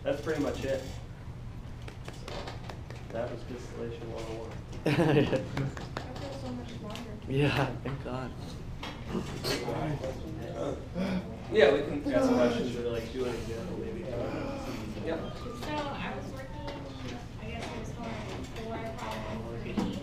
that's pretty much it. So, that was distillation 101. Yeah. That feels so much longer. Yeah, thank God. Yeah, we can ask questions or like do an example maybe. Yep. So I was working, I guess it was for 4, probably 3.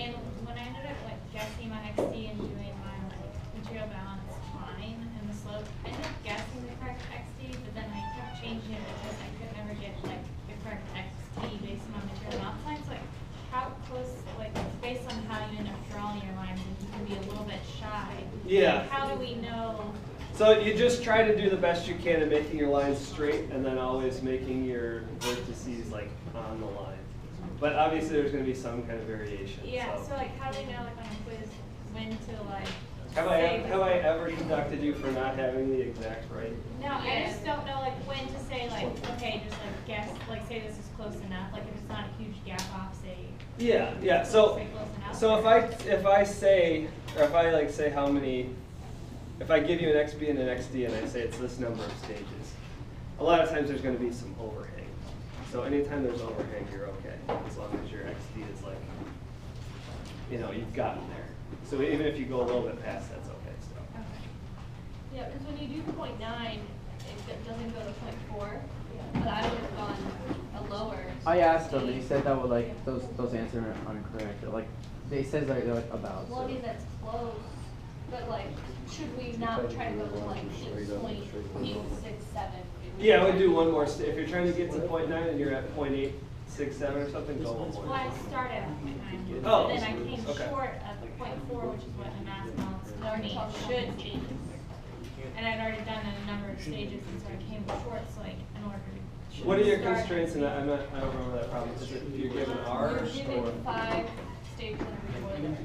And when I ended up like guessing my XD and doing my like material balance line and the slope, I ended up guessing the correct XD, but then I kept changing it because I could never get like the correct XD based on my material balance lines. Like how close, like based on how you end up drawing your lines, and you can be a little bit shy. Yeah. Like, how do we know? So you just try to do the best you can at making your lines straight and then always making your vertices like on the line. But obviously there's going to be some kind of variation. Yeah, so like how do we know like on a quiz when to like Have say I ever deducted you for not having the exact right? No, I just don't know like when to say like, okay, just like guess, like say this is close enough, like if it's not a huge gap off, say Yeah. So say close enough. so if I say, or if I like say how many, if I give you an XB and an XD and I say it's this number of stages, a lot of times there's going to be some overhang. So anytime there's overhang, you're okay, as long as your XD is like, you know, you've gotten there. So even if you go a little bit past, that's okay still. Okay. Yeah, because when you do 0.9, it doesn't go to 0.4, but I would have gone a lower. I asked them, and he said that would like those answers are incorrect. Like they said like they're like about. Well, I mean, that's close, but like, should we not try to go to like 8.867? Yeah, I would do one more. If you're trying to get to 0.9 and you're at 0.867 or something, go one Well, more. I started at 0.9, Oh, and then I came okay. short of 0.4, which is what the mass balance learning should be. And I'd already done a number of stages, and so I came short, so like in order to. What are your start- constraints? And I don't remember that problem. Is it you're given R You're or? given 5 stages of the boiler.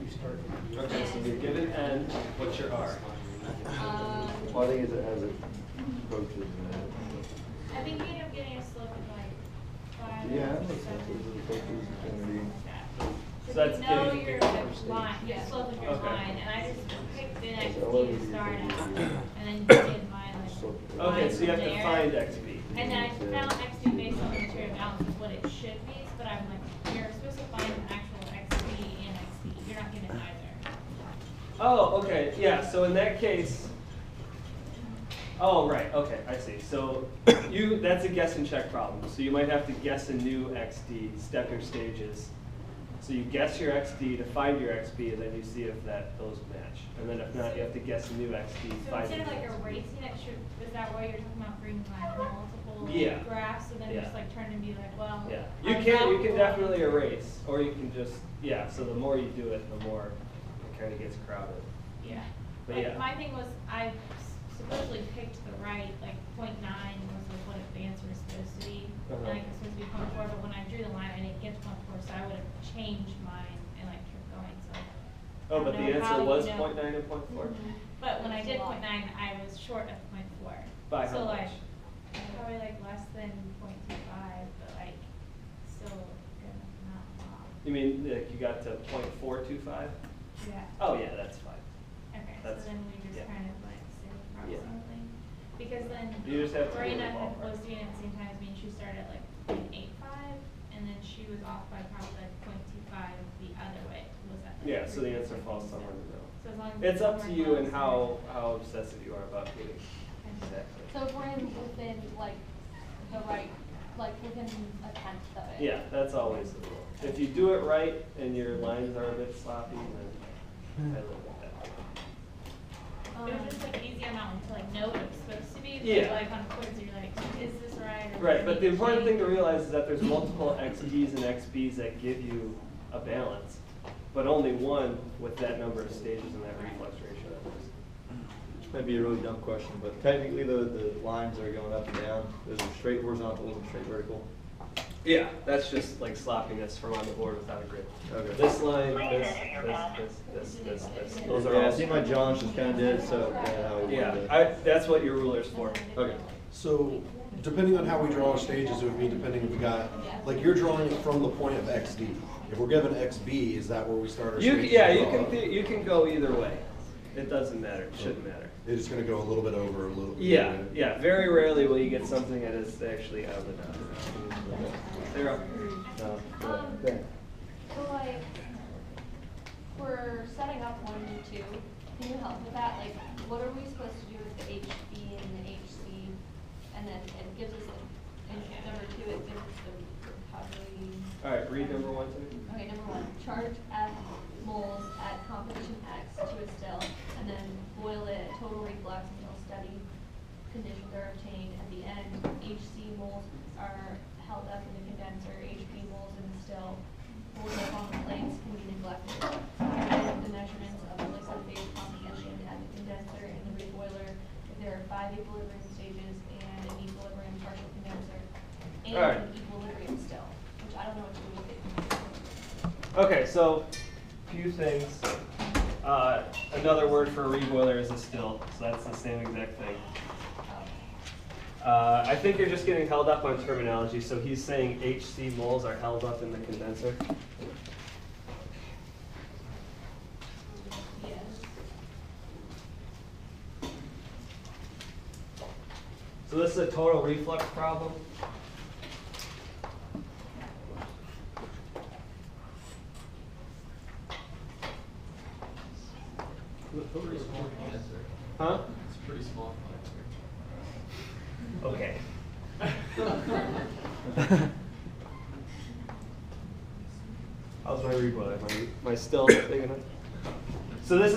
Okay, so you're given N. What's your R? Well, I think it has approaches and that. I think you end up getting a slope of like 5. Yeah, or that makes sense. 7. Those are the approaches it's gonna be. So So that's you know getting- your line, your slope of your Okay. line, and I just picked the next So D what to would you start think at, would be- and then did my like. Okay, line so you have from to there. find XB. And then I found XB based on the material balance is what it should be, but I'm like, you're supposed to find an actual XB and XD. You're not getting either. Oh, okay, yeah. So in that case. Oh, right. Okay, I see. So that's a guess and check problem. So you might have to guess a new XD, step your stages. So you guess your XD to find your XB, and then you see if those match. And then if not, you have to guess a new XD. So find instead of your like XD. erasing it, is that why you're talking about bringing like multiple Yeah. graphs, and then Yeah. just like turn and be like, well. Yeah, I'm you not can going definitely to- erase, or you can just, yeah, so the more you do it, the more it kind of gets crowded. Yeah. But Like, yeah. my thing was, I supposedly picked the right, like 0.9 was like what the answer was supposed to be. And like it's supposed to be 0.4, but when I drew the line, I didn't get to 0.4, so I would have changed mine and like kept going, so. I Oh, but don't the know how answer you was know. 0.9 and 0.4? But when I did 0.9, I was short of 0.4. By So how like, much? probably like less than 0.25, but like, still good enough, not a lot. You mean like you got to 0.425? Yeah. Oh, yeah, that's fine. Okay, so That's- then we just yeah. kind of like say Yeah. approximately. Because then You just have to do Lorena the had ballpark. was doing it at the same time as me, and she started at like 0.85, and then she was off by probably like 0.25 the other way. Was that? like Yeah, so the answer 3.6? falls somewhere in the middle. So as long as It's up to somewhere you and close, how obsessive you are about getting exactly. So if we're in within like the right, like within a tenth of it. Yeah, that's always the rule. If you do it right and your lines are a bit sloppy, then I live with that. It was just like easy on that one to like know what it's supposed to be. But Yeah. like on quiz, you're like, is this right? Or Right, does but it the need important thing to change? realize is that there's multiple XDs and XBs that give you a balance, but only one with that number of stages and that reflex ratio that is. This might be a really dumb question, but technically the lines that are going up and down, those are straight horizontal and straight vertical. Yeah, that's just like sloppiness from on the board without a grid. Okay. This line, this. Those are Yeah, all. it seemed like John just kinda did, so, yeah, how he Yeah, wanted to. that's what your ruler's for. Okay. So, depending on how we draw our stages, it would be depending if we got, like you're drawing it from the point of XD. If we're given XB, is that where we start our You, stages? yeah, to you draw? can, you can go either way. It doesn't matter, it shouldn't matter. It's gonna go a little bit over, a little. Yeah, yeah, very rarely will you get something that is actually out of the dot. Sarah? No. There. So like, we're setting up 1 and 2. Can you help with that? Like, what are we supposed to do with the HB and the HC? And then it gives us the, in number 2, it gives us the recovery. All right, read number 1 to me. Okay, number 1, charge F moles at composition X to a still, and then boil it at total reflux until steady conditions are obtained. At the end, HC moles are held up in the condenser, HB moles in the still. Moles up on the plates can be neglected. And the measurements of the liquid phase composition at the condenser and the reboiler if there are 5 equilibrium stages and an equilibrium partial condenser, and All right. an equilibrium still, which I don't know what to do with it. Okay, so few things. Another word for a reboiler is a still, so that's the same exact thing. I think you're just getting held up on terminology, so he's saying HC moles are held up in the condenser. Yes. So this is a total reflux problem. Pretty small condenser. Huh? It's a pretty small condenser. Okay. How's my reboiler? My still big enough? So this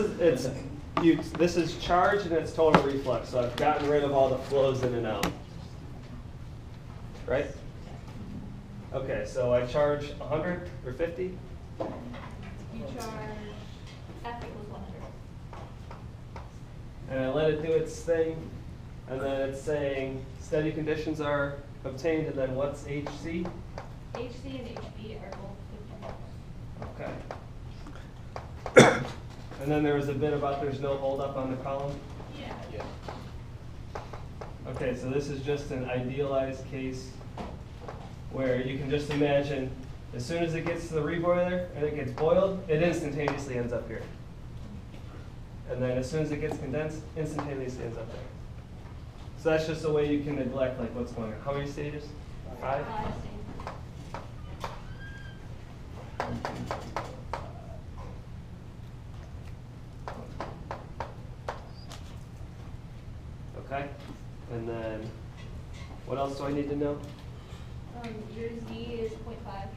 is charge and it's total reflux. So I've gotten rid of all the flows in and out. Right? Okay, so I charge 100 or 50? You charge F equals 100. And I let it do its thing, and then it's saying steady conditions are obtained, and then what's HC? HC and HB are both 50. Okay. And then there was a bit about there's no holdup on the column. Yeah. Okay, so this is just an idealized case where you can just imagine as soon as it gets to the reboiler and it gets boiled, it instantaneously ends up here. And then as soon as it gets condensed, instantaneously ends up there. So that's just a way you can neglect like what's going on. How many stages? 5? Okay, and then what else do I need to know? Your Z is 0.5.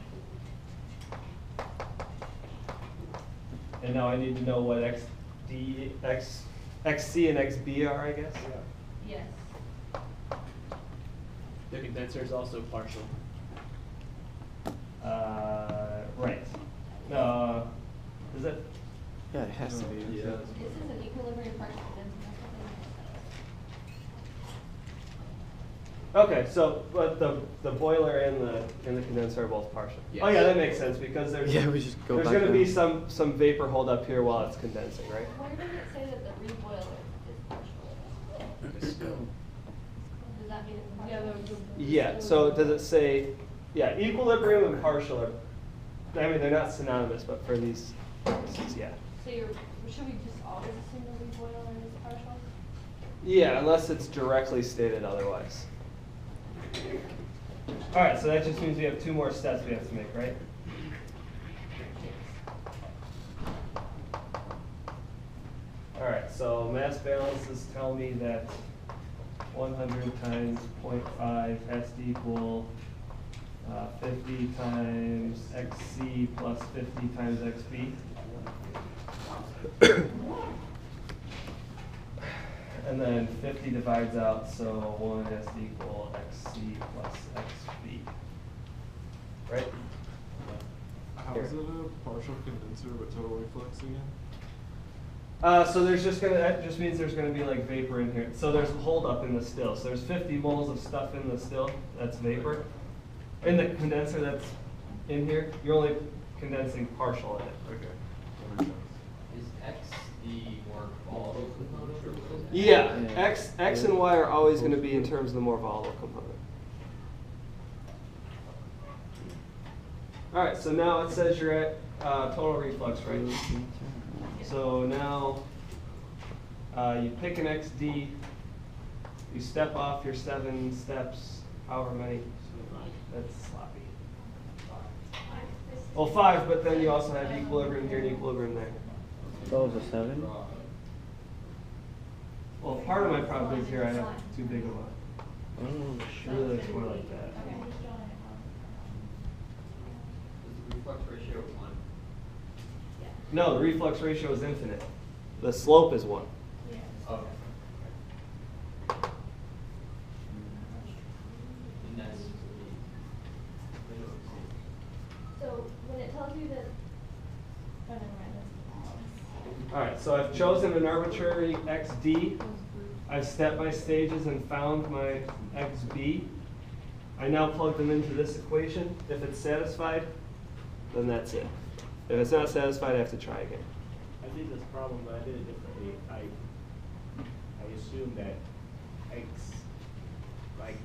And now I need to know what XC and XB are, I guess? Yes. The condenser is also partial. Right. Is it? Yeah, it has to be. Yeah. This is an equilibrium partial condenser. Okay, so but the boiler and the condenser are both partial. Yes. Oh yeah, that makes sense because there's Yeah, we just go there's back going to be down. some vapor hold up here while it's condensing, right? Where does it say that the reboiler is partial? Does that mean it's partial? Yeah. So does it say? Yeah, equilibrium and partial are. I mean, they're not synonymous, but for these purposes, yeah. So should we just always assume the reboiler is partial? Yeah, unless it's directly stated otherwise. All right, so that just means we have 2 more steps we have to make, right? All right, so mass balances tell me that 100 times 0.5 has to equal 50 times XC plus 50 times XB. And then 50 divides out, so 1 has to equal XC plus XB. Right? How is it a partial condenser but total reflux again? So there's that just means there's gonna be like vapor in here. So there's holdup in the still. So there's 50 moles of stuff in the still, that's vapor. In the condenser that's in here, you're only condensing partial in it. Okay, that makes sense. Is X the more volatile component? Yeah, Yeah. X and Y are always gonna be in terms of the more volatile component. All right, so now it says you're at total reflux, right? So now You pick an XD, you step off your 7 steps, however many. That's sloppy. Well, 5, but then you also have equilibrium here and equilibrium there. So it was a 7? Well, part of my problem is here I have too big of a. Oh, Really, it's more like that. Is the reflux ratio 1? No, the reflux ratio is infinite. The slope is 1. Okay. And that's So when it tells you that, oh, never mind, All right, so I've chosen an arbitrary XD. I've stepped by stages and found my XB. I now plug them into this equation. If it's satisfied, then that's it. If it's not satisfied, I have to try again. I did this problem, but I did it differently. I assumed that X, like,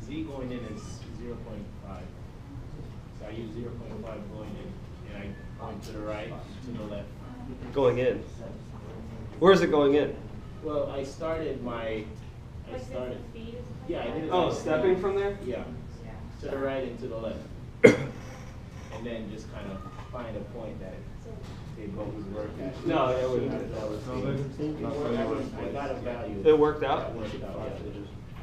Z going in is 0.5. So I use 0.5 going in, and I point to the right, to the left. Going in. Where's it going in? Well, I started, yeah, I did it. Oh, like stepping that. from there? Yeah, to the right and to the left. And then just kind of find a point that they both would work at. No, that wouldn't. No, I got a value. It worked out? That worked out,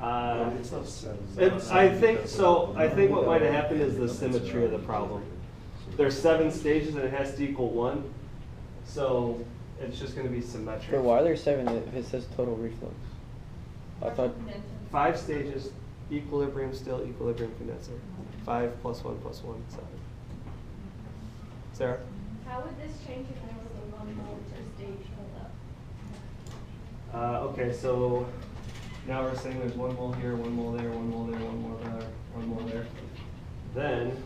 yeah. It's not 7. I think so. I think what might have happened is the symmetry of the problem. There's 7 stages and it has to equal 1, so it's just going to be symmetric. But why are there 7 if it says total reflux? I thought 5 stages, equilibrium still, equilibrium condenser. 5 plus 1 plus 1, 7. Sarah? How would this change if there was a 1 mole per stage hold up? Okay, so now we're saying there's 1 mole here, 1 mole there, 1 mole there, 1 mole there, 1 mole there. Then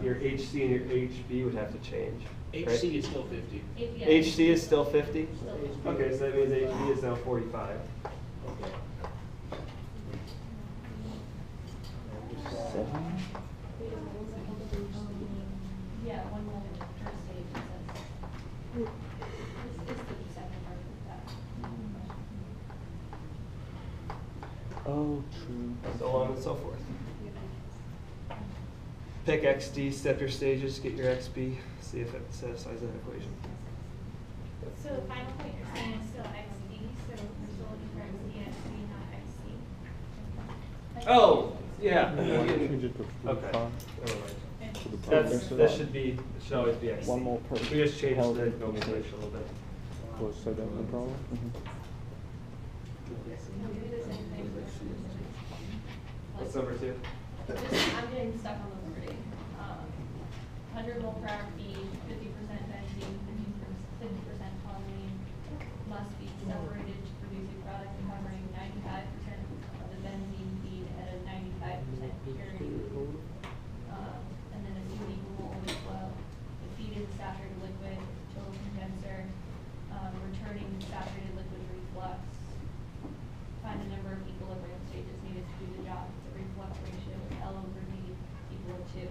your HC and your HB would have to change. Right? HC is still 50. HC is still 50? Still 50. Okay, so that means HB is now 45. Okay. 7? Yeah, 1 mole per stage, it says. This is the second part of that. Oh, true. So on and so forth. Pick XD, step your stages, get your XB, see if it satisfies that equation. So the final point you're saying is still XD, so we're still looking for XD and XD, not XC. Oh, yeah. Change Okay. it to Never 45. mind. That should always be XD. 1 mole per We just changed held the in nomenclature a little bit. Was so that the problem? What's number 2? I'm getting stuck on the wording. 100 mole per hour feed, 50% benzene, 50% toluene must be separated to produce a product covering 95% of the benzene feed at a 95% purity. And then assuming equal mole flow, the feed is a saturated liquid, total condenser, returning saturated liquid reflux. Find the number of equilibrium stages needed to do the job. The reflux ratio is L over D equal to 2.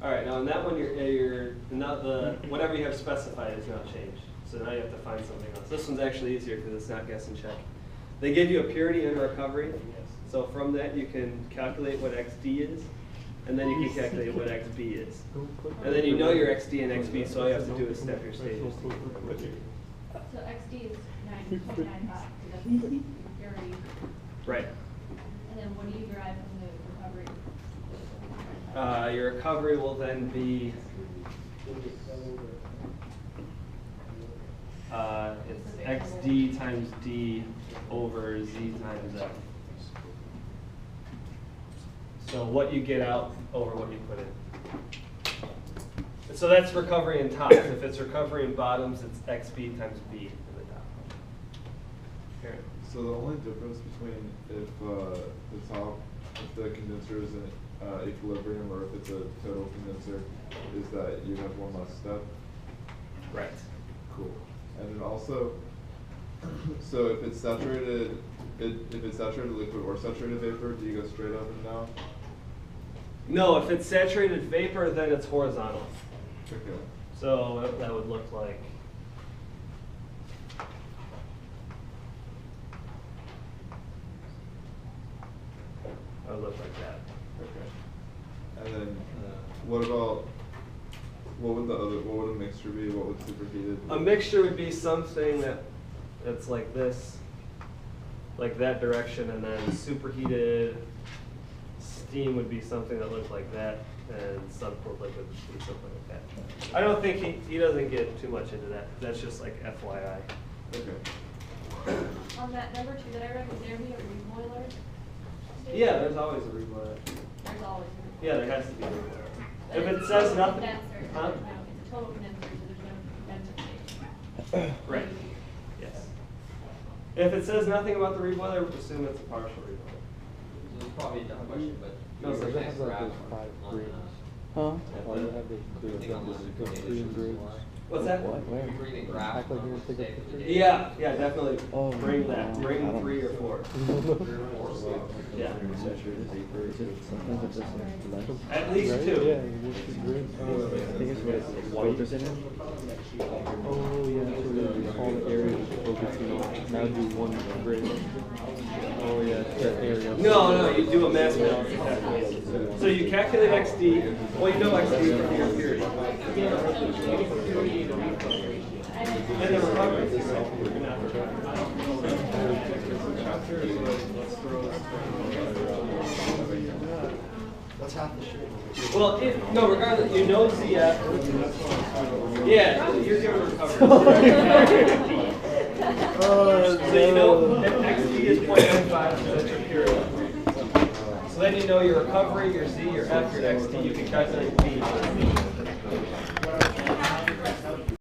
All right, now in that one, you're not whatever you have specified is now changed. So now you have to find something else. This one's actually easier because it's not guess and check. They give you a purity and recovery. So from that, you can calculate what XD is, and then you can calculate what XB is. And then you know your XD and XB, so all you have to do is step your stages. So XD is 9.95, that's the purity. Right. And then what do you derive from the recovery? Your recovery will then be it's XD times D over Z times F. So what you get out over what you put in. So that's recovery in tops. If it's recovery in bottoms, it's XB times B in the top. Here. So the only difference between if the condenser is in equilibrium or if it's a total condenser is that you have 1 less step. Right. Cool. And then also, so if it's saturated, if it's saturated liquid or saturated vapor, do you go straight up and down? No, if it's saturated vapor, then it's horizontal. Okay. So that would look like would look like that. Okay. And then, what would a mixture be? What would superheated? A mixture would be something that's like this, like that direction, and then superheated steam would be something that looked like that, and subcooled liquid would be something like that. I don't think he doesn't get too much into that. That's just like FYI. Okay. On that number 2 that I read, would there be a reboiler? Yeah, there's always a reboiler. There's always a reboiler. Yeah, there has to be a reboiler. But If it's it a says total nothing, condenser, so huh? there's no- it's a total condenser, so there's no condenser station. Right. Yes. If it says nothing about the reboiler, assume it's a partial reboiler. This is probably a dumb question, but. No, you so were that next has like graph those 5 on, grades. Huh? Why do you have those everything on those the green conditions grades? why. What's that? What? Where? You're reading graph Act like on you're the gonna take a state of the picture? day. Yeah, definitely. Oh, Bring that. no, Bring I don't 3 or know. 4. Yeah. Sometimes it doesn't let them. At least Right? 2. Yeah, there's 2 grades. I think it's what it's filters in it. Oh yeah, so we all the areas focus, you know, now do 1 grade. Oh yeah, it's that area. No, you do a mass balance. So you calculate XD. Well, you know XD from your period. And the recovery. That's half the shit. Well, no, regardless, you know ZF. Yeah, you're given recovery. So you know that XD is 0.95, so that's your period. So then you know your recovery, your Z, your F, your XD, you can calculate B.